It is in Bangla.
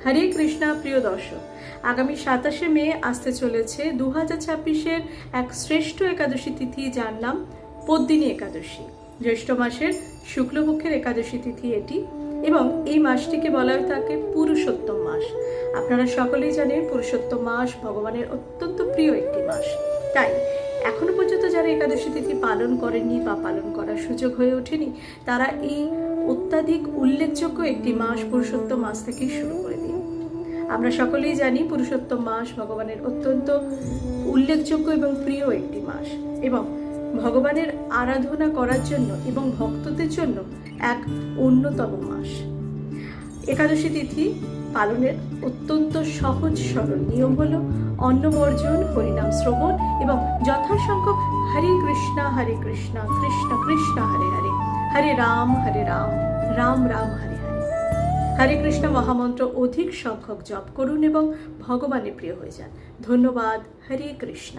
হরে কৃষ্ণা প্রিয় দর্শক, আগামী 27শে মে আসতে চলেছে 2026-এর এক শ্রেষ্ঠ একাদশী তিথি, যার নাম পদ্মিনী একাদশী। জ্যৈষ্ঠ মাসের শুক্লপক্ষের একাদশী তিথি এটি, এবং এই মাসটিকে বলা হয়ে থাকে পুরুষোত্তম মাস। আপনারা সকলেই জানেন পুরুষোত্তম মাস ভগবানের অত্যন্ত প্রিয় একটি মাস। তাই এখনো পর্যন্ত যারা একাদশী তিথি পালন করেননি বা পালন করার সুযোগ হয়ে ওঠেনি, তারা এই অত্যাধিক উল্লেখযোগ্য একটি মাস পুরুষোত্তম মাস থেকেই শুরু করে দিন। আমরা সকলেই জানি পুরুষোত্তম মাস ভগবানের অত্যন্ত উল্লেখযোগ্য এবং প্রিয় একটি মাস, এবং ভগবানের আরাধনা করার জন্য এবং ভক্তদের জন্য এক অন্যতম মাস। একাদশী তিথি পালনের অত্যন্ত সহজ সরল নিয়ম হলো অন্ন বর্জন, হরিনাম শ্রবণ এবং যথাসংখ্যক হরে কৃষ্ণ কৃষ্ণ কৃষ্ণ হরে হরে, হরে রাম রাম রাম হরে হরে। হরে কৃষ্ণ মহামন্ত্র অধিক সংখ্যক জপ করুন এবং ভগবানের প্রিয় হয়ে যান। ধন্যবাদ। হরে কৃষ্ণ।